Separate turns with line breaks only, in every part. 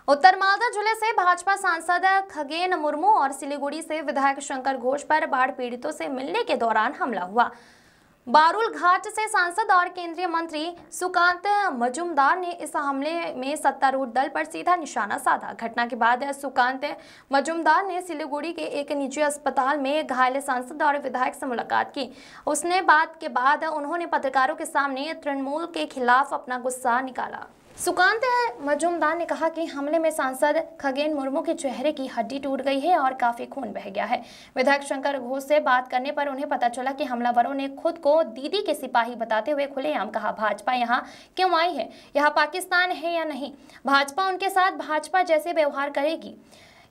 उत्तर मालदा जिले से भाजपा सांसद खगेन मुर्मू और सिलीगुड़ी से विधायक शंकर घोष पर बाढ़ पीड़ितों से मिलने के दौरान हमला हुआ। बारुल घाट से सांसद और केंद्रीय मंत्री सुकांत मजुमदार ने इस हमले में सत्तारूढ़ दल पर सीधा निशाना साधा। घटना के बाद सुकांत मजुमदार ने सिलीगुड़ी के एक निजी अस्पताल में घायल सांसद और विधायक से मुलाकात की। उसने बात के बाद उन्होंने पत्रकारों के सामने तृणमूल के खिलाफ अपना गुस्सा निकाला। सुकांत मजुमदार ने कहा कि हमले में सांसद खगेन मुर्मू के चेहरे की हड्डी टूट गई है और काफी खून बह गया है। विधायक शंकर घोष से बात करने पर उन्हें पता चला कि हमलावरों ने खुद को दीदी के सिपाही बताते हुए खुलेआम कहा, भाजपा यहाँ क्यों आई है, यहाँ पाकिस्तान है या नहीं, भाजपा उनके साथ भाजपा जैसे व्यवहार करेगी।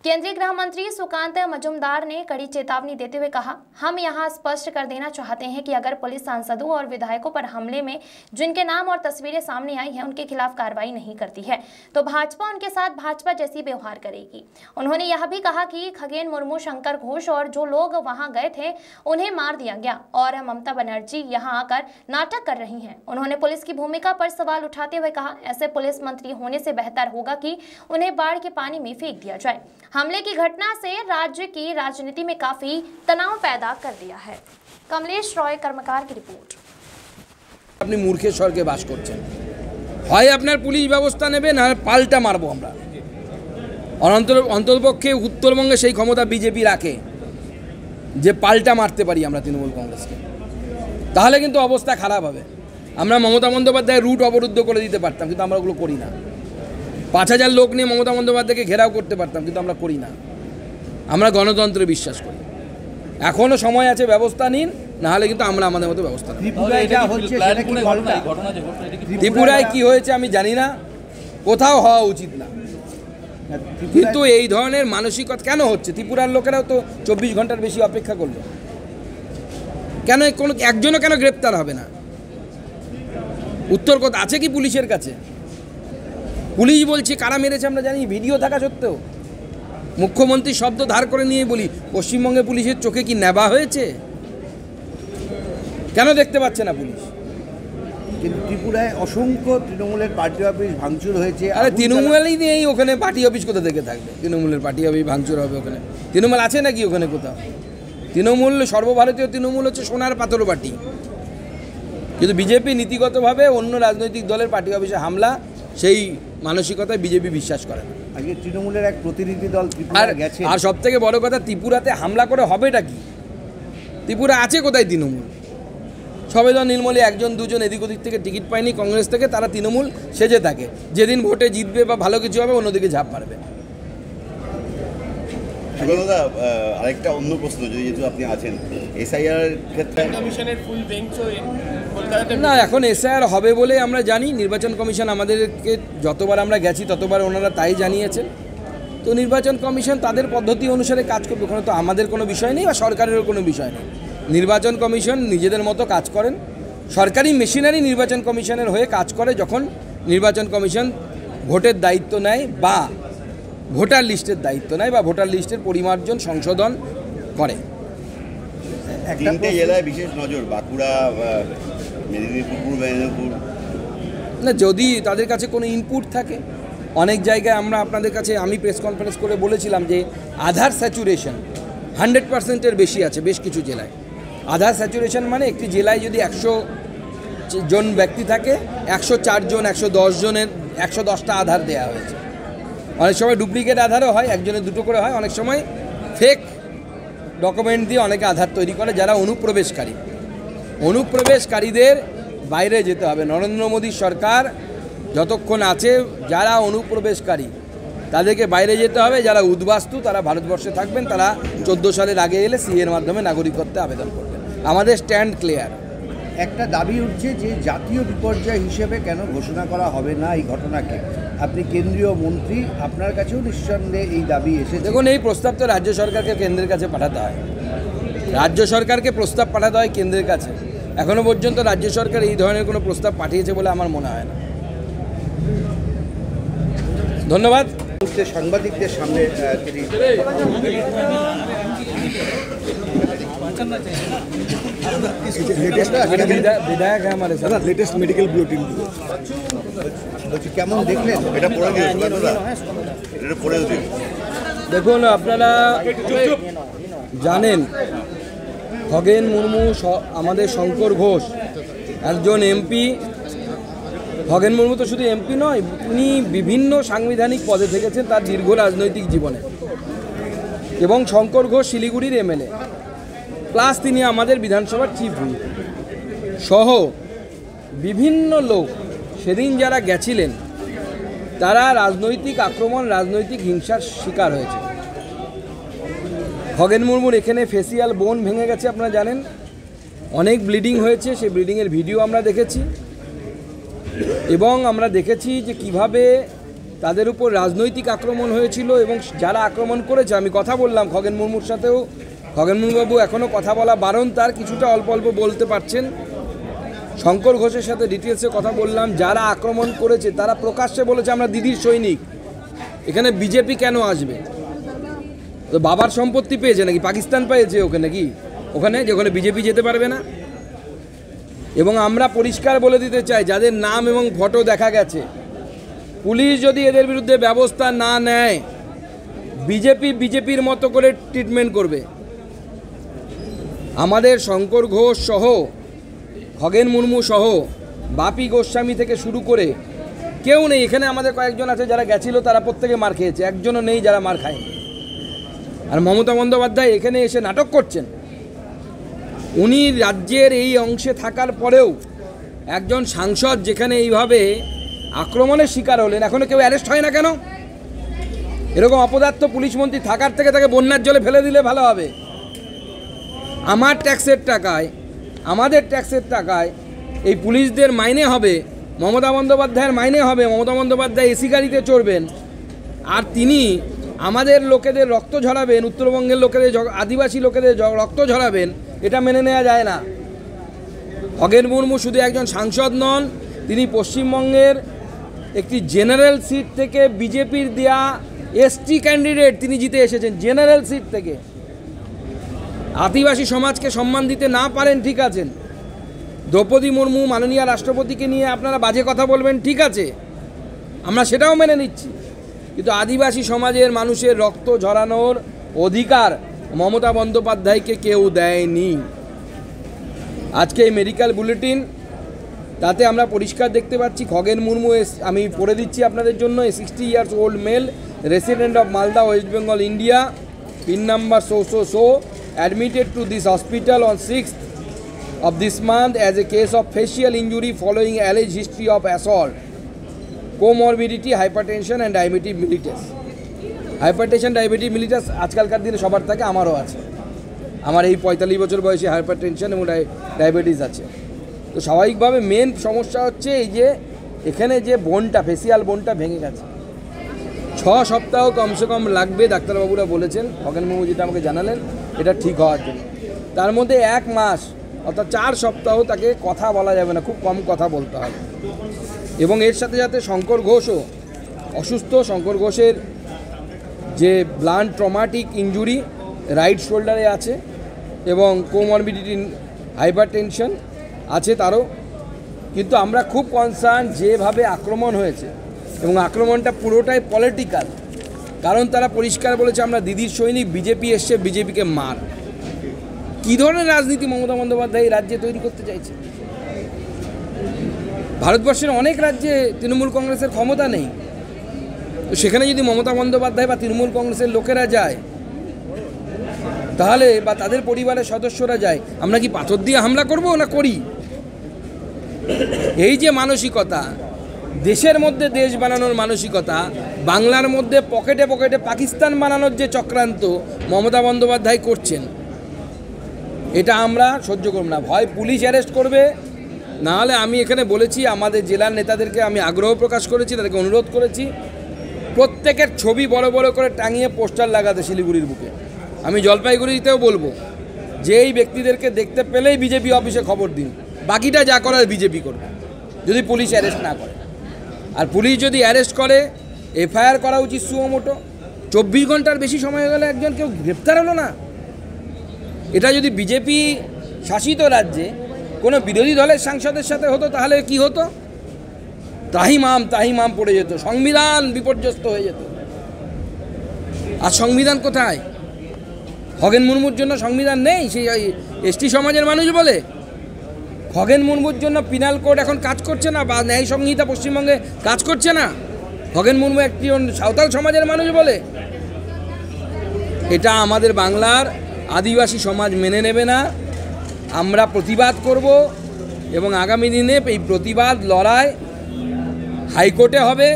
केंद्रीय गृह मंत्री सुकांत मजुमदार ने कड़ी चेतावनी देते हुए कहा, हम यहां स्पष्ट कर देना चाहते हैं कि अगर पुलिस सांसदों और विधायकों पर हमले में जिनके नाम और तस्वीरें सामने आई हैं उनके खिलाफ कार्रवाई नहीं करती है तो भाजपा उनके साथ भाजपा जैसी व्यवहार करेगी। उन्होंने यह भी कहा कि खगेन मुर्मू, शंकर घोष और जो लोग वहां गए थे उन्हें मार दिया गया और ममता बनर्जी यहां आकर नाटक कर रही हैं। उन्होंने पुलिस की भूमिका पर सवाल उठाते हुए कहा, ऐसे पुलिस मंत्री होने से बेहतर होगा कि उन्हें बाढ़ के पानी में फेंक दिया जाए। हमले की घटना से राज्य की राजनीति में काफी तनाव पैदा कर दिया है। कमलेश रॉय कर्मकार की रिपोर्ट।
अपनी मूर्खेश्वर के बास করছেন, হয় আপনার পুলিশ ব্যবস্থা নেবে না পাল্টা মারবো আমরা। অন্ততপক্ষে উত্তরবঙ্গে সেই ক্ষমতা বিজেপি রাখে যে পাল্টা মারতে পারি আমরা তৃণমূল কংগ্রেসকে, তাহলে কিন্তু অবস্থা খারাপ হবে। আমরা মমতা বন্দ্যোপাধ্যায়ের রুট অবরুদ্ধ করে দিতে পারতাম, কিন্তু আমরা ওগুলো করি না। 5000 লোক নিয়ে মমতা বন্দ্যোপাধ্যায়কে ঘেরাও করতে পারতাম, কিন্তু আমরা করি না। আমরা গণতন্ত্রে বিশ্বাস করি। এখনো সময় আছে, ব্যবস্থা নিন, না হলে কিন্তু আমরা আমাদের মতো ব্যবস্থা নেব। ত্রিপুরায় কি হয়েছে আমি জানি না, কোথাও হওয়া উচিত না, কিন্তু এই ধরনের মানসিকতা কেন হচ্ছে? ত্রিপুরার লোকেরাও তো 24 ঘন্টার বেশি অপেক্ষা করলো, কেন কোনো একজনও কেন গ্রেপ্তার হবে না? উত্তর কথা আছে কি পুলিশের কাছে? পুলিশ বলছে কারা মেরেছে আমরা জানি, ভিডিও থাকা সত্ত্বেও। মুখ্যমন্ত্রী শব্দ ধার করে নিয়ে বলি, পশ্চিমবঙ্গে পুলিশের চোখে কি নেবা হয়েছে? কেন দেখতে পাচ্ছে না পুলিশ?
কিন্তু ত্রিপুরায় অসংখ্য তৃণমূলের পার্টি অফিস ভাঙচুর হয়েছে।
আরে তৃণমূলই নেই ওখানে, পার্টি অফিস কোথা থেকে থাকবে? তৃণমূলের পার্টি অফিস ভাঙচুর হবে ওখানে? তৃণমূল আছে নাকি ওখানে কোথাও? তৃণমূল, সর্বভারতীয় তৃণমূল হচ্ছে সোনার পাথর পার্টি, কিন্তু বিজেপি নীতিগতভাবে অন্য রাজনৈতিক দলের পার্টি অফিসে হামলা, সেই মানসিকতায় বিজেপি বিশ্বাস করে না।
আগে তৃণমূলের এক প্রতিনিধি দল ত্রিপুরা গেছে।
আর সব থেকে বড় কথা, ত্রিপুরাতে হামলা করে হবেটা কি? ত্রিপুরা আছে কোথায় তৃণমূল? সবেদন নীলমণি একজন দুজন এদিক ওদিক থেকে টিকিট পায়নি কংগ্রেস থেকে, তারা তৃণমূল সেজে থাকে। যেদিন ভোটে জিতবে বা ভালো কিছু হবে অন্যদিকে ঝাঁপ মারবে।
দাদা, আরেকটা অন্য প্রশ্ন, যেহেতু আপনি আছেন এসআইআর ক্ষেত্রে
কমিশনের ফুল বেঞ্চও
না, এখন এসআইআর হবে বলে আমরা জানি। নির্বাচন কমিশন আমাদেরকে যতবার আমরা গেছি ততবার ওনারা তাই জানিয়েছেন। তো নির্বাচন কমিশন তাদের পদ্ধতি অনুসারে কাজ করবে, ওখানে তো আমাদের কোনো বিষয় নেই বা সরকারেরও কোনো বিষয় নেই। নির্বাচন কমিশন নিজেদের মতো কাজ করেন। সরকারি মেশিনারি নির্বাচন কমিশনের হয়ে কাজ করে যখন নির্বাচন কমিশন ভোটের দায়িত্ব নেয় বা ভোটার লিস্টের দায়িত্ব নেয় বা ভোটার লিস্টের পরিমার্জন সংশোধন করে।
তিনটে জেলায় বিশেষ নজর, বাঁকুড়া, মেদিনীপুর, পূর্ব মেদিনীপুর।
না, যদি তাদের কাছে কোনো ইনপুট থাকে, অনেক জায়গায় আমরা আপনাদের কাছে আমি প্রেস কনফারেন্স করে বলেছিলাম যে আধার স্যাচুরেশন 100%-এর বেশি আছে বেশ কিছু জেলায়। আধার স্যাচুরেশন মানে একটি জেলায় যদি 100 জন ব্যক্তি থাকে, 104 জন 110 জনের 110টা আধার দেওয়া হয়েছে। অনেক সময় ডুপ্লিকেট আধারও হয়, একজনের দুটো করে হয়। অনেক সময় ফেক ডকুমেন্ট দিয়ে অনেকে আধার তৈরি করে যারা অনুপ্রবেশকারী। অনুপ্রবেশকারীদের বাইরে যেতে হবে। নরেন্দ্র মোদীর সরকার যতক্ষণ আছে, যারা অনুপ্রবেশকারী তাদেরকে বাইরে যেতে হবে। যারা উদ্বাস্তু তারা ভারতবর্ষে থাকবেন, তারা 14 সালের আগে এলে সিএর মাধ্যমে নাগরিকত্বে আবেদন করবেন। আমাদের স্ট্যান্ড ক্লিয়ার।
একটা দাবি উঠছে যে জাতীয় বিপর্যয় হিসেবে কেন ঘোষণা করা হবে না এই ঘটনাকে? আপনি কেন্দ্রীয় মন্ত্রী, আপনার কাছেও নিঃসন্দেহে এই দাবি এসেছে।
দেখুন, এই প্রস্তাব তো রাজ্য সরকারকে কেন্দ্রের কাছে পাঠাতে হয়। রাজ্য সরকারকে প্রস্তাব পাঠাতে হয় কেন্দ্রের কাছে। এখনও পর্যন্ত রাজ্য সরকার এই ধরনের কোনো প্রস্তাব পাঠিয়েছে বলে আমার মনে হয় না। ধন্যবাদ।
সাংবাদিকদের সামনে তিনি
विधायक है हमारे साथ।
लेटेस्ट मेडिकल बुलेटिन
বলছি কেমন দেখলেন?
এটা পড়ে দিন দাদা, এটা পড়ে দিন।
দেখুন, আপনারা জানেন খগেন মুর্মু আমাদের শঙ্কর ঘোষ একজন এমপি। খগেন মুর্মু তো শুধু এমপি নয়, তিনি বিভিন্ন সাংবিধানিক পদে থেকেছেন তার দীর্ঘ রাজনৈতিক জীবনে। এবং শঙ্কর ঘোষ শিলিগুড়ির এমএলএ, প্লাস তিনি আমাদের বিধানসভার চিফ হুইপ সহ বিভিন্ন লোক সেদিন যারা গেছিলেন তারা রাজনৈতিক আক্রমণ, রাজনৈতিক হিংসার শিকার হয়েছে। খগেন মুর্মুর এখানে ফেসিয়াল বোন ভেঙে গেছে, আপনারা জানেন, অনেক ব্লিডিং হয়েছে। সেই ব্লিডিংয়ের ভিডিও আমরা দেখেছি এবং আমরা দেখেছি যে কিভাবে তাদের উপর রাজনৈতিক আক্রমণ হয়েছিল। এবং যারা আক্রমণ করেছে, আমি কথা বললাম খগেন মুর্মুর সাথেও, খগেন মুর্মুবাবু এখনও কথা বলা বারণ, তার কিছুটা অল্প অল্প বলতে পারছেন। শঙ্কর ঘোষের সাথে ডিটেলসে কথা বললাম। যারা আক্রমণ করেছে তারা প্রকাশ্যে বলেছে আমরা দিদির সৈনিক, এখানে বিজেপি কেন আসবে? তো বাবার সম্পত্তি পেয়েছে নাকি? পাকিস্তান পেয়েছে ওখানে নাকি? ওখানে যে ওখানে বিজেপি যেতে পারবে না? এবং আমরা পরিষ্কার বলে দিতে চাই, যাদের নাম এবং ফটো দেখা গেছে, পুলিশ যদি এদের বিরুদ্ধে ব্যবস্থা না নেয়, বিজেপির মতো করে ট্রিটমেন্ট করবে। আমাদের শঙ্কর ঘোষ সহ, খগেন মুর্মু সহ, বাপি গোস্বামী থেকে শুরু করে কেউ নেই এখানে। আমাদের কয়েকজন আছে যারা গেছিল, তারা প্রত্যেকে মার খেয়েছে, একজনও নেই যারা মার খায়নি। আর মমতা বন্দ্যোপাধ্যায় এখানে এসে নাটক করছেন। উনি রাজ্যের এই অংশে থাকার পরেও একজন সাংসদ যেখানে এইভাবে আক্রমণের শিকার হলেন, এখনও কেউ অ্যারেস্ট হয় না কেন? এরকম অপদার্থ পুলিশ মন্ত্রী থাকার থেকে তাকে বন্যার জলে ফেলে দিলে ভালো হবে। আমার ট্যাক্সের টাকায়, আমাদের ট্যাক্সের টাকায় এই পুলিশদের মাইনে হবে, মমতা বন্দ্যোপাধ্যায়ের মাইনে হবে। মমতা বন্দ্যোপাধ্যায় এসি গাড়িতে চড়বেন আর তিনি আমাদের লোকেদের রক্ত ঝরাবেন, উত্তরবঙ্গের লোকেদের, আদিবাসী লোকেদের রক্ত ঝরাবেন। এটা মেনে নেওয়া যায় না। খগেন মুর্মু শুধু একজন সাংসদ নন, তিনি পশ্চিমবঙ্গের একটি জেনারেল সিট থেকে বিজেপির দেয়া এসটি ক্যান্ডিডেট, তিনি জিতে এসেছেন জেনারেল সিট থেকে। আদিবাসী সমাজকে সম্মান দিতে না পারেন, ঠিক আছেন। দ্রৌপদী মুর্মু মাননীয় রাষ্ট্রপতিকে নিয়ে আপনারা বাজে কথা বলবেন, ঠিক আছে, আমরা সেটাও মেনে নিচ্ছি। কিন্তু আদিবাসী সমাজের মানুষের রক্ত ঝরানোর অধিকার মমতা বন্দ্যোপাধ্যায়কে কেউ দেয়নি। আজকে এই মেডিকেল বুলেটিন, তাতে আমরা পরিষ্কার দেখতে পাচ্ছি খগেন মুর্মু, আমি পড়ে দিচ্ছি আপনাদের জন্য, 60 years old male, resident of Malda, West Bengal, India, PIN number so admitted to this hospital on 6th of this month as a case of facial injury following alleged history of assault, comorbidity, hypertension and diabetes mellitus. Hypertension, diabetes mellitus আজকালকার দিনে সবার থাকে, আমারও আছে। আমার এই 45 বছর বয়সে হাইপারটেনশন এবং ডায়াবেটিস আছে। তো স্বাভাবিকভাবে মেন সমস্যা হচ্ছে এই যে এখানে যে বোনটা, ফেসিয়াল বোনটা ভেঙে গেছে। 6 সপ্তাহ কমসে কম লাগবে, ডাক্তারবাবুরা বলেছেন, খগেন মুর্মু যেটা আমাকে জানালেন, এটা ঠিক হওয়ার জন্য। তার মধ্যে 1 মাস অর্থাৎ 4 সপ্তাহ তাকে কথা বলা যাবে না, খুব কম কথা বলতে হবে। এবং এর সাথে সাথে শঙ্কর ঘোষও অসুস্থ। শঙ্কর ঘোষের যে ব্লান্ট ট্রমাটিক ইঞ্জুরি রাইট শোল্ডারে আছে এবং কোমরবিডিটি হাইপারটেনশন আছে তারও। কিন্তু আমরা খুব কনসার্ন যেভাবে আক্রমণ হয়েছে, এবং আক্রমণটা পুরোটাই পলিটিক্যাল। কারণ তারা পরিষ্কার বলেছে আমরা দিদির সৈনিক, বিজেপি এসছে বিজেপিকে মার। কী ধরনের রাজনীতি মমতা বন্দ্যোপাধ্যায় এই রাজ্যে তৈরি করতে চাইছে? ভারতবর্ষের অনেক রাজ্যে তৃণমূল কংগ্রেসের ক্ষমতা নেই, তো সেখানে যদি মমতা বন্দ্যোপাধ্যায় বা তৃণমূল কংগ্রেসের লোকেরা যায় তাহলে, বা তাদের পরিবারের সদস্যরা যায়, আমরা কি পাথর দিয়ে হামলা করব না করি? এই যে মানসিকতা, দেশের মধ্যে দেশ বানানোর মানসিকতা, বাংলার মধ্যে পকেটে পকেটে পাকিস্তান বানানোর যে চক্রান্ত মমতা বন্দ্যোপাধ্যায় করছেন, এটা আমরা সহ্য করব না। হয় পুলিশ অ্যারেস্ট করবে, নাহলে আমি এখানে বলেছি, আমাদের জেলার নেতাদেরকে আমি আগ্রহ প্রকাশ করেছি, তাদেরকে অনুরোধ করেছি প্রত্যেকের ছবি বড় বড় করে টাঙিয়ে পোস্টার লাগাতে শিলিগুড়ির বুকে। আমি জলপাইগুড়িতেও বলবো যে এই ব্যক্তিদেরকে দেখতে পেলেই বিজেপি অফিসে খবর দিন, বাকিটা যা করার বিজেপি করবে, যদি পুলিশ অ্যারেস্ট না করে। আর পুলিশ যদি অ্যারেস্ট করে, এফআইআর করা উচিত সুমোটো। 24 ঘন্টার বেশি সময় হয়ে গেলে একজন কেউ গ্রেপ্তার হলো না, এটা যদি বিজেপি শাসিত রাজ্যে কোনো বিরোধী দলের সাংসদের সাথে হতো তাহলে কি হতো? তাহিমাম পড়ে যেত, সংবিধান বিপর্যস্ত হয়ে যেত। আর সংবিধান কোথায়? খগেন মুর্মুর জন্য সংবিধান নেই, সেই এসটি সমাজের মানুষ বলে। খগেন মুর্মুর জন্য পিনাল কোড এখন কাজ করছে না, বা ন্যায় সংহিতা পশ্চিমবঙ্গে কাজ করছে না, খগেন মুর্মু একটি সাঁওতাল সমাজের মানুষ বলে। এটা আমাদের বাংলার আদিবাসী সমাজ মেনে নেবে না। আমরা প্রতিবাদ করব এবং আগামী দিনে এই প্রতিবাদ লড়াই হাইকোর্টে হবে,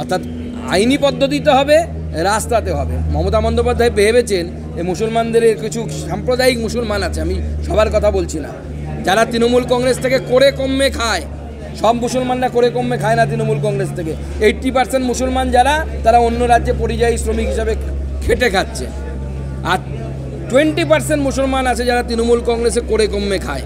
অর্থাৎ আইনি পদ্ধতিতে হবে, রাস্তাতে হবে। মমতা বন্দ্যোপাধ্যায় ভেবেছেন এই মুসলমানদের কিছু সাম্প্রদায়িক মুসলমান আছে, আমি সবার কথা বলছি না, যারা তৃণমূল কংগ্রেস থেকে করে কমে খায়। সব মুসলমানরা করে কমে খায় না তৃণমূল কংগ্রেস থেকে। 80% মুসলমান যারা, তারা অন্য রাজ্যে পরিযায়ী শ্রমিক হিসাবে খেটে খাচ্ছে। আর 20% মুসলমান আছে যারা তৃণমূল কংগ্রেসে করে কমে খায়।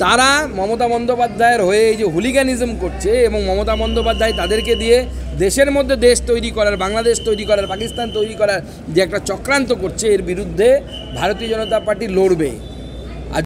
তারা মমতা বন্দ্যোপাধ্যায়ের হয়ে এই যে হুলিগানিজম করছে, এবং মমতা বন্দ্যোপাধ্যায় তাদেরকে দিয়ে দেশের মধ্যে দেশ তৈরি করার, বাংলাদেশ তৈরি করার, পাকিস্তান তৈরি করার যে একটা চক্রান্ত করছে, এর বিরুদ্ধে ভারতীয় জনতা পার্টি লড়বে।